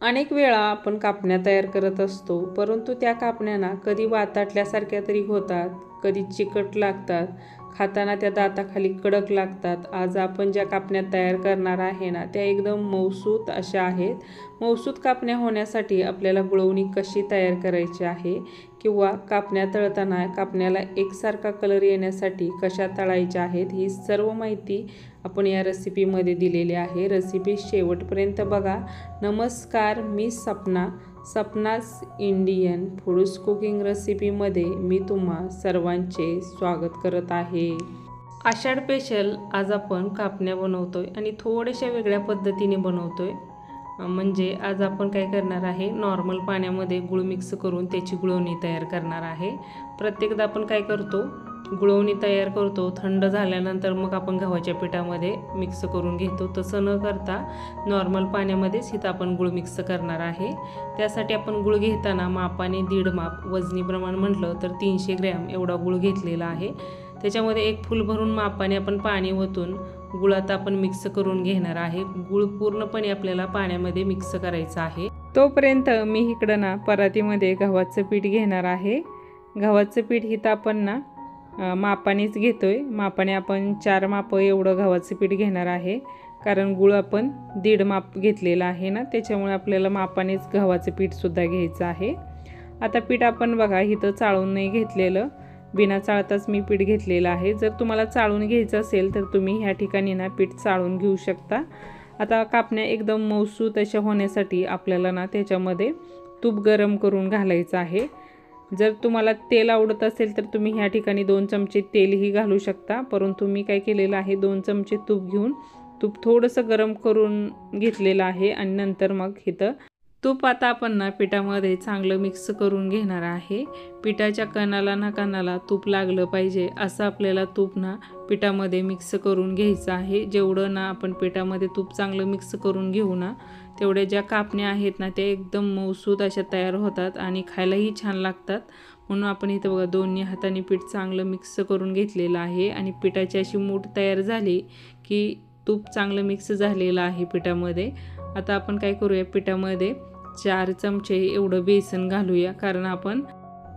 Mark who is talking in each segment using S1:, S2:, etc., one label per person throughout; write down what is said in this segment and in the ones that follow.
S1: अनेक वेळा आपण कापण्या तयार करत असतो, परंतु त्या कापण्या कधी वाताटल्यासारख्या तरी होतात, कधी चिकट लागतात, खाताना त्या दाताखाली कडक लागतात. आज आपण ज्या कापण्या तयार करणार आहे ना, त्या एकदम मऊसूत अशा आहेत. मऊसूत कापण्या होण्यासाठी आपल्याला गुळवणी कशी तयार करायची आहे किंवा कापण्या तळताना कापण्याला एकसारखा कलर येण्यासाठी कशा तळायच्या आहेत, ही सर्व माहिती आपण या रेसिपीमध्ये दिलेली आहे. रेसिपी शेवटपर्यंत बघा. नमस्कार, मी सपनास इंडियन फूड्स कुकिंग रेसिपीमध्ये मी तुम्हा सर्वांचे स्वागत करत आहे. आषाढ स्पेशल आज आपण कापण्या बनवतोय आणि थोड्याशा वेगळ्या पद्धतीने बनवतोय. म्हणजे आज आपण काय करणार आहे, नॉर्मल पाण्यामध्ये गुळ मिक्स करून त्याची गुळवणी तयार करणार आहे. प्रत्येकदा आपण काय करतो, गुळवणी तयार करतो, थंड झाल्यानंतर मग आपण गव्हाच्या पिठामध्ये मिक्स करून घेतो. तसं न करता नॉर्मल पाण्यामध्येच इथं आपण गुळ मिक्स करणार आहे. त्यासाठी आपण गुळ घेताना मापाने 1.5 माप, वजनी प्रमाण म्हटलं तर 300 ग्रॅम एवढा गुळ घेतलेला आहे. त्याच्यामध्ये 1 फूल भरून मापाने आपण पाणी ओतून गुळात आपण मिक्स करून घेणार आहे. गुळ पूर्णपणे आपल्याला पाण्यामध्ये मिक्स करायचा आहे. तोपर्यंत मी इकडं परातीमध्ये गव्हाचं पीठ घेणार आहे. गव्हाचं पीठ इथं आपण मापानेच घेतोय. मापाने आपण 4 माप एवढं गव्हाचं पीठ घेणार आहे, कारण गुळ आपण 1.5 माप घेतलेला आहे ना, त्याच्यामुळे आपल्याला मापानेच गव्हाचं पीठसुद्धा घ्यायचं आहे. आता पीठ आपण बघा इथं चाळून नाही घेतलेलं, बिना चाळताच मी पीठ घेतलेलं आहे. जर तुम्हाला चाळून घ्यायचं असेल तर तुम्ही ह्या ठिकाणी पीठ चाळून घेऊ शकता. आता कापण्या एकदम मऊसूत अशा होण्यासाठी आपल्याला त्याच्यामध्ये तूप गरम करून घालायचं आहे. जर तुम्हाला तेल आवडत असेल तर तुम्ही ह्या ठिकाणी 2 चमचे तेलही घालू शकता, परंतु मी काय केलेलं आहे, 2 चमचे तूप घेऊन तूप थोडंसं गरम करून घेतलेलं आहे आणि नंतर मग इथं तूप आता आपण पिठामध्ये चांगलं मिक्स करून घेणार आहे. पिठाच्या कणाला तूप लागलं पाहिजे असं आपल्याला तूप पिठामध्ये मिक्स करून घ्यायचं आहे. जेवढं आपण पिठामध्ये तूप चांगलं मिक्स करून घेऊ तेवढ्या ज्या कापण्या आहेत त्या एकदम मऊसूत अशा तयार होतात आणि खायलाही छान लागतात. म्हणून आपण इथं बघा दोन्ही हाताने पीठ चांगलं मिक्स करून घेतलेलं आहे आणि पिठाची अशी मूठ तयार झाली की तूप चांगलं मिक्स झालेलं आहे पिठामध्ये. आता आपण काय करूया, पिठामध्ये 4 चमचे एवढं बेसन घालूया, कारण आपण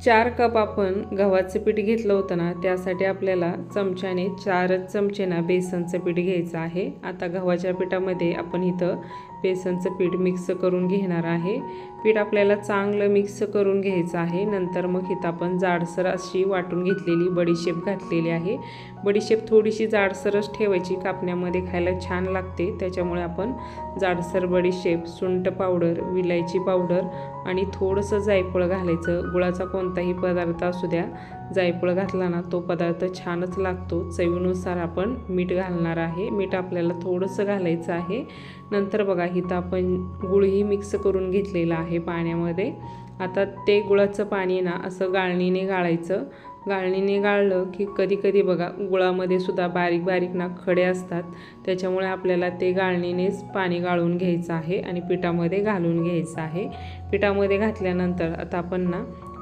S1: 4 कप आपण गव्हाचं पीठ घेतलं होतं त्यासाठी आपल्याला चमच्याने 4 चमचे बेसनचं पीठ घ्यायचं आहे. आता गव्हाच्या पिठामध्ये आपण इथं बेसनचं पीठ मिक्स करून घेणार आहे. पीठ आपल्याला चांगलं मिक्स करून घ्यायचं आहे. नंतर मग इथं आपण जाडसर अशी वाटून घेतलेली बडीशेप घातलेली आहे. बडीशेप थोडीशी जाडसरच ठेवायची, कापण्यामध्ये खायला छान लागते, त्याच्यामुळे आपण जाडसर बडीशेप, सुंठ पावडर, विलायची पावडर आणि थोडंसं जायफळ घालायचं. गुळाचा कोणताही पदार्थ असू द्या, जायफळ घातला तो पदार्थ छानच लागतो. चवीनुसार आपण मीठ घालणार आहे. मीठ आपल्याला थोडंसं घालायचं आहे. नंतर बघा इथं आपण गुळही मिक्स करून घेतलेलं आहे पाण्यामध्ये. आता ते गुळाचं पाणी असं गाळणीने गाळायचं. गाळणीने गाळलं की कधी बघा गुळामध्ये सुद्धा बारीक बारीक खडे असतात, त्याच्यामुळे आपल्याला ते गाळणीनेच पाणी गाळून घ्यायचं आहे आणि पिठामध्ये घालून घ्यायचं आहे. पिठामध्ये घातल्यानंतर आता आपण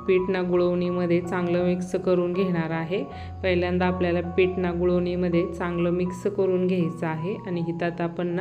S1: पीठ गुळवणीमध्ये चांगलं मिक्स करून घेणार आहे. पहिल्यांदा आपल्याला पीठ गुळवणीमध्ये चांगलं मिक्स करून घ्यायचं आहे आणि इथं आता आपण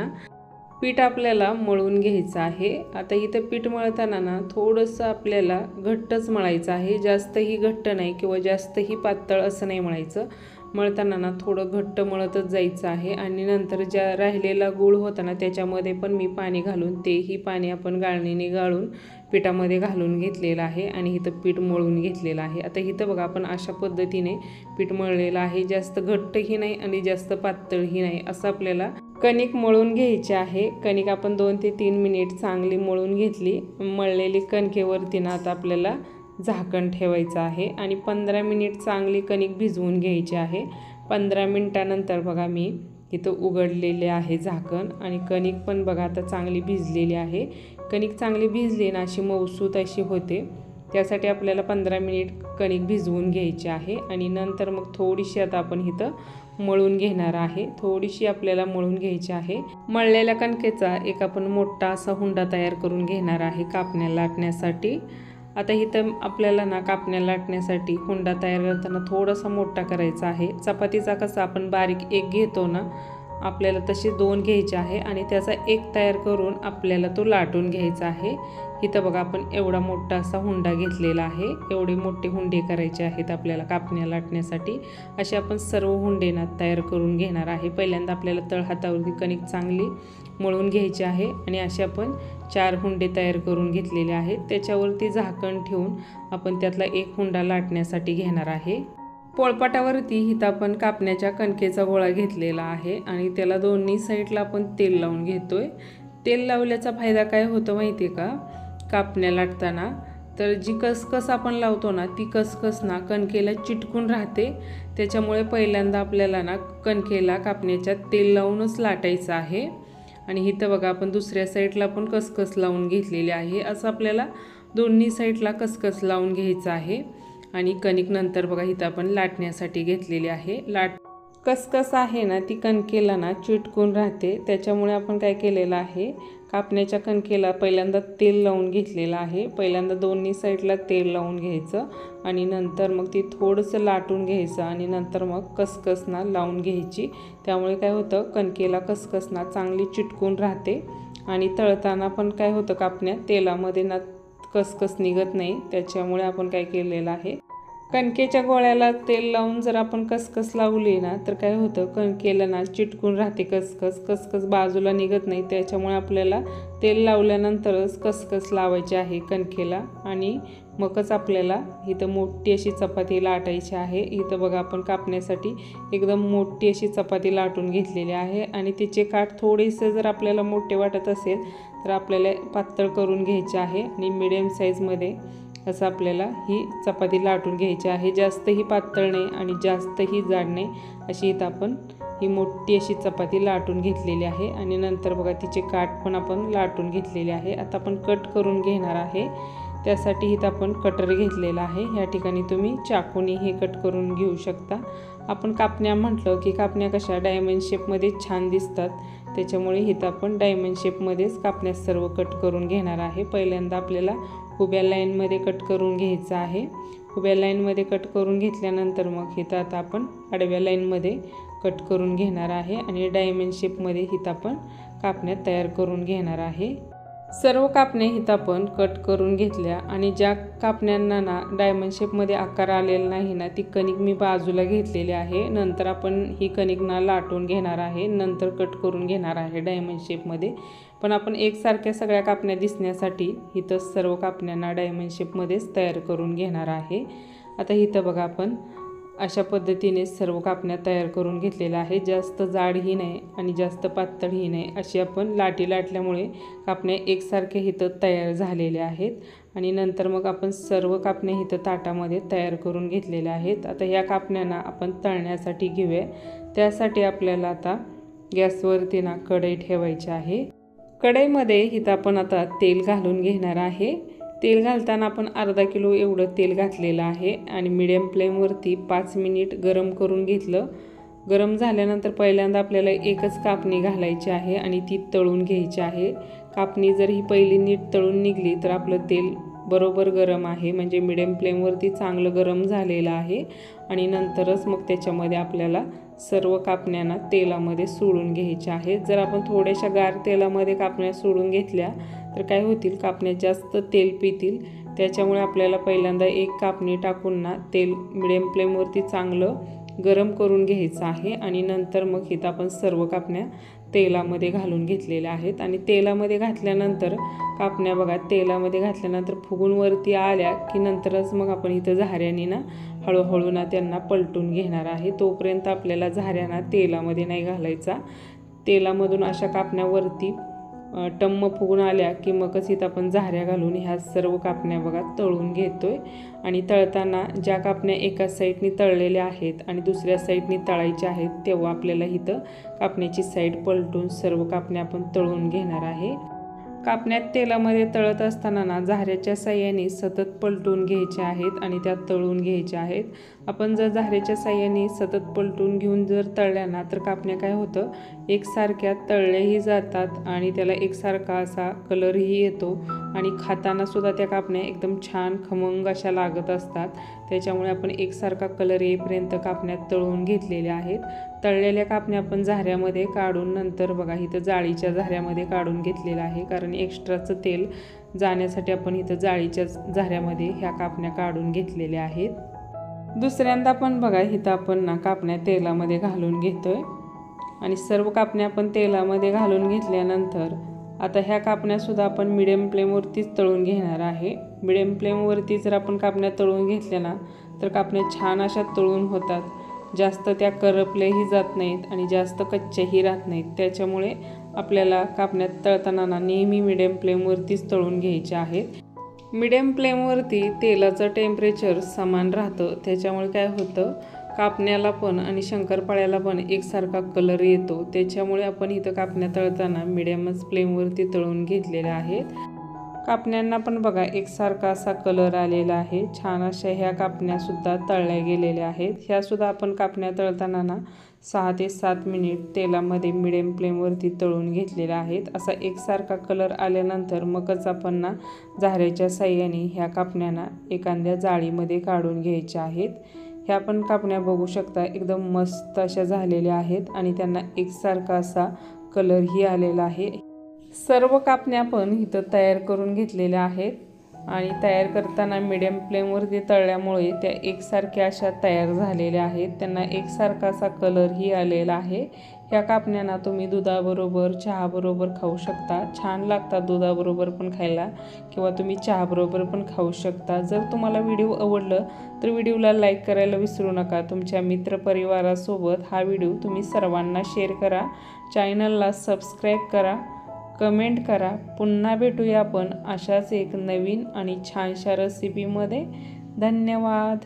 S1: पीठ आपल्याला मळून घ्यायचं आहे. आता इथं पीठ मळताना थोडंसं आपल्याला घट्टच मळायचं आहे, जास्तही घट्ट नाही किंवा जास्तही पातळ असं नाही मळायचं. मळताना थोडं घट्ट मळतच जायचं आहे आणि नंतर ज्या राहिलेला गूळ होता त्याच्यामध्ये पण मी पाणी घालून तेही पाणी आपण गाळणीने गाळून पिठामध्ये घालून घेतलेलं आहे आणि इथं पीठ मळून घेतलेलं आहे. आता इथं बघा आपण अशा पद्धतीने पीठ मळलेलं आहे. जास्त घट्टही नाही आणि जास्त पातळही नाही, असं आपल्याला कणिक मळून घ्यायची आहे. कणिक आपण 2 ते 3 मिनिट चांगली मळून घेतली. मळलेली कणकेवरती आता आपल्याला झाकण ठेवायचं आहे आणि 15 मिनिट चांगली कणिक भिजवून घ्यायची आहे. 15 मिनिटानंतर बघा मी इथं उघडलेले आहे झाकण आणि कणिक पण बघा आता चांगली भिजलेली आहे. कणिक चांगली भिजली अशी मऊसूत अशी होते, त्यासाठी आपल्याला 15 मिनिट कणिक भिजवून घ्यायची आहे आणि नंतर मग थोडीशी आता आपण इथं मळून घेणार आहे. थोडीशी आपल्याला मळून घ्यायची आहे. मळलेल्या कणकेचा एक आपण मोठा असा हुंडा तयार करून घेणार आहे कापण्या लाटण्यासाठी. आता इथं आपल्याला कापण्या लाटण्यासाठी हुंडा तयार करताना थोडासा मोठा करायचा आहे. चपातीचा कसा आपण बारीक एक घेतो आपल्याला तसे 2 घ्यायचे आहे आणि त्याचा एक तयार करून आपल्याला तो लाटून घ्यायचा आहे। इथं बघा आपण एवढा मोठा असा हुंडा घेतलेला आहे। एवढे मोठे हुंडे करायचे आहेत आपल्याला कापण्या लाटण्यासाठी। असे आपण सर्व हुंडे ना तयार करून घेणार आहे। पहिल्यांदा आपल्याला तळहातावरती कणिक चांगली मळून घ्यायची आहे आणि असे आपण 4 हुंडे तयार करून घेतलेले आहेत। त्याच्यावरती झाकण ठेवून आपण त्यातला एक हुंडा लाटण्यासाठी घेणार आहे। पोळपाटावरती इथं आपण कापण्याच्या कणकेचा गोळा घेतलेला आहे आणि त्याला दोन्ही साईडला आपण तेल लावून घेतोय। तेल लावल्याचा फायदा काय होतो माहिती आहे का? कापण्या लाटताना तर जी कसकस आपण लावतो ना ती कसकस ना कणकेला चिटकून राहते। त्याच्यामुळे पहिल्यांदा आपल्याला ना कणकेला कापण्याच्या तेल लावूनच लाटायचं आहे। आणि इथं बघा आपण दुसऱ्या साईडला पण कसकस लावून घेतलेली आहे। असं आपल्याला दोन्ही साईडला कसकस लावून घ्यायचं आहे आणि कणिक नंतर बघा इथं आपण लाटण्यासाठी घेतलेली आहे। कसकस आहे ना ती कणकेला ना चिटकून राहते। त्याच्यामुळे आपण काय केलेलं आहे, कापण्याच्या कणकेला पहिल्यांदा तेल लावून घेतलेलं आहे। पहिल्यांदा दोन्ही साईडला तेल लावून घ्यायचं आणि नंतर मग ती थोडंसं लाटून घ्यायचं आणि नंतर मग कसकसना लावून घ्यायची। त्यामुळे काय होतं, कणकेला कसकसना चांगली चिटकून राहते आणि तळताना पण काय होतं, कापण्या तेलामध्ये ना कसकस निघत नाही। त्याच्यामुळे आपण काय केलेलं आहे, कणकेच्या गोळ्याला तेल लावून जर आपण कसकस लावली ना तर काय होतं, कणकेला ना चिटकून राहते कसकस बाजूला निघत नाही। त्याच्यामुळे आपल्याला तेल लावल्यानंतरच कसकस लावायची आहे कणकेला आणि मगच आपल्याला इथं मोठी अशी चपाती लाटायची आहे। इथं बघा आपण कापण्यासाठी एकदम मोठी अशी चपाती लाटून घेतलेली आहे आणि तिचे काठ थोडेसे जर आपल्याला मोठे वाटत असेल तर आपल्याला पातळ करून घ्यायचे आहे आणि मीडियम साईजमध्ये असं आपल्याला ही चपाती लाटून घ्यायची आहे। जास्तही पातळ नाही आणि जास्तही जाड नाही, अशी इथं आपण ही मोठी अशी चपाती लाटून घेतलेली आहे आणि नंतर बघा तिचे काठ पण आपण लाटून घेतलेले आहे। आता आपण कट करून घेणार आहे। त्यासाठी इथं आपण कटर घेतलेला आहे। या ठिकाणी तुम्ही चाकूने हे कट करून घेऊ शकता। आपण कापण्या म्हटलं की कापण्या कशा डायमंड शेपमध्ये छान दिसतात, त्याच्यामुळे इथं आपण डायमंड शेपमध्येच कापण्या सर्व कट करून घेणार आहे। पहिल्यांदा आपल्याला उभ्या लाईनमध्ये कट करून घ्यायचं आहे। उभ्या लाईनमध्ये कट करून घेतल्यानंतर मग इथं आता आपण आडव्या लाईनमध्ये कट करून घेणार आहे आणि डायमंड शेपमध्ये इथं आपण कापण्या तयार करून घेणार आहे। सर्व कापण्या इथं आपण कट करून घेतल्या आणि ज्या कापण्यांना ना डायमंड शेपमध्ये आकार आलेला नाही ना ती कणिक मी बाजूला घेतलेली आहे। नंतर आपण ही कणिक ना लाटून घेणार आहे, नंतर कट करून घेणार आहे डायमंड शेपमध्ये। पण आपण एकसारख्या सगळ्या कापण्या दिसण्यासाठी इथं सर्व कापण्यांना डायमंड शेपमध्येच तयार करून घेणार आहे। आता इथं बघा आपण अशा पद्धतीने सर्व कापण्या तयार करून घेतलेल्या आहे। जास्त जाडही नाही आणि जास्त पातळही नाही, अशी आपण लाटी लाटल्यामुळे कापण्या एकसारख्या इथं तयार झालेल्या आहेत। आणि नंतर मग आपण सर्व कापण्या इथं ताटामध्ये तयार करून घेतलेल्या आहेत। आता ह्या कापण्यांना आपण तळण्यासाठी घेऊया। त्यासाठी आपल्याला आता गॅसवरती ना कढई ठेवायची आहे। कढईमध्ये इथं आपण आता तेल घालून घेणार आहे। तेल घालताना आपण अर्धा किलो एवढं तेल घातलेलं आहे आणि मीडियम फ्लेमवरती 5 मिनिट गरम करून घेतलं। गरम झाल्यानंतर पहिल्यांदा आपल्याला एकच कापणी घालायची आहे आणि ती तळून घ्यायची आहे। कापणी जर ही पहिली नीट तळून निघली तर आपलं तेल बरोबर गरम आहे, म्हणजे मीडियम फ्लेमवरती चांगलं गरम झालेलं आहे। आणि नंतरच मग त्याच्यामध्ये आपल्याला सर्व कापण्यांना तेलामध्ये सोडून घ्यायच्या आहेत। जर आपण थोड्याशा गार तेलामध्ये कापण्या सोडून घेतल्या तर काय होतील, कापण्या जास्त तेल पितील। त्याच्यामुळे आपल्याला पहिल्यांदा एक कापणी टाकून ना तेल मीडियम फ्लेमवरती चांगलं गरम करून घ्यायचं आहे आणि नंतर मग इथं आपण सर्व कापण्या तेलामध्ये घालून घेतलेल्या आहेत। आणि तेलामध्ये घातल्यानंतर कापण्या बघा तेलामध्ये घातल्यानंतर फुगून वरती आल्या की नंतरच मग आपण इथं झाऱ्याने ना हळूहळू ना त्यांना पलटून घेणार आहे। तोपर्यंत आपल्याला झाऱ्याना तेलामध्ये नाही घालायचा। तेलामधून अशा कापण्यावरती टम्म फुगून आल्या की मगच इथं आपण झाऱ्या घालून ह्या सर्व कापण्या बघा तळून घेतोय। आणि तळताना ज्या कापण्या एका साईडनी तळलेल्या आहेत आणि दुसऱ्या साईडनी तळायच्या आहेत तेव्हा आपल्याला इथं कापण्याची साईड पलटून सर्व कापण्या आपण तळून घेणार आहे। कापण्यात तेलामध्ये तळत असताना ना झाऱ्याच्या साह्याने सतत पलटून घ्यायचे आहेत आणि त्या तळून घ्यायच्या आहेत। आपण जर झाऱ्याच्या साह्याने सतत पलटून घेऊन जर तळल्या ना तर कापण्या काय होतं, एकसारख्या तळल्याही जातात आणि त्याला एकसारखा असा कलरही येतो आणि खाताना सुद्धा त्या कापण्या एकदम छान खमंग अशा लागत असतात। त्याच्यामुळे आपण एकसारखा कलर येईपर्यंत कापण्या तळून घेतलेल्या आहेत। तळलेल्या कापण्या आपण झाऱ्यामध्ये काढून नंतर बघा इथं जाळीच्या झाऱ्यामध्ये काढून घेतलेलं आहे, कारण एक्स्ट्राचं तेल जाण्यासाठी आपण इथं जाळीच्या झाऱ्यामध्ये ह्या कापण्या काढून घेतलेल्या आहेत। दुसऱ्यांदा पण बघा इथं आपण ना कापण्या तेलामध्ये घालून घेतोय आणि सर्व कापण्या आपण तेलामध्ये घालून घेतल्यानंतर आता ह्या कापण्यासुद्धा आपण मिडियम फ्लेमवरतीच तळून घेणार आहे। मिडियम फ्लेमवरती जर आपण कापण्या तळून घेतल्या ना तर कापण्या छान अशा तळून होतात, जास्त त्या करपल्याही जात नाहीत आणि जास्त कच्च्याही राहत नाहीत। त्याच्यामुळे आपल्याला कापण्या तळताना ना नेहमी मिडियम फ्लेमवरतीच तळून घ्यायच्या आहेत। मिडियम फ्लेमवरती तेलाचं टेम्परेचर समान राहतं, त्याच्यामुळे काय होतं कापण्याला पण आणि शंकरपाळ्याला पण एकसारखा कलर येतो। त्याच्यामुळे आपण इथं कापण्या तळताना मिडियमच फ्लेमवरती तळून घेतलेल्या आहेत। कापण्यांना पण बघा एकसारखा असा कलर आलेला आहे, छान अशा ह्या कापण्यासुद्धा तळल्या गेलेल्या आहेत। ह्यासुद्धा आपण कापण्या तळताना ना 6 ते 7 मिनिट तेलामध्ये मिडियम फ्लेमवरती तळून घेतलेल्या आहेत। असा एकसारखा कलर आल्यानंतर मगच आपण ना झाऱ्याच्या साह्याने ह्या कापण्यांना एखाद्या जाळीमध्ये काढून घ्यायच्या आहेत। ह्या पण कापण्या बघू शकता एकदम मस्त अशा झालेल्या आहेत आणि त्यांना एकसारखा असा कलरही आलेला आहे। सर्व कापण्या पण इथं तयार करून घेतलेल्या आहेत आणि तयार करताना मिडियम फ्लेमवरती तळल्यामुळे त्या एकसारख्या अशा तयार झालेल्या आहेत, त्यांना एकसारखा असा कलरही आलेला आहे। ह्या कापण्यांना तुम्ही दुधाबरोबर चहाबरोबर खाऊ शकता, छान लागतात दुधाबरोबर पण खायला किंवा तुम्ही चहाबरोबर पण खाऊ शकता। जर तुम्हाला व्हिडिओ आवडलं तर व्हिडिओला लाईक करायला विसरू नका। तुमच्या मित्रपरिवारासोबत हा व्हिडिओ तुम्ही सर्वांना शेअर करा, चॅनलला सबस्क्राईब करा, कमेंट करा। पुन्हा भेटूया आपण अशाच एक नवीन आणि छानशा रेसिपीमध्ये। धन्यवाद।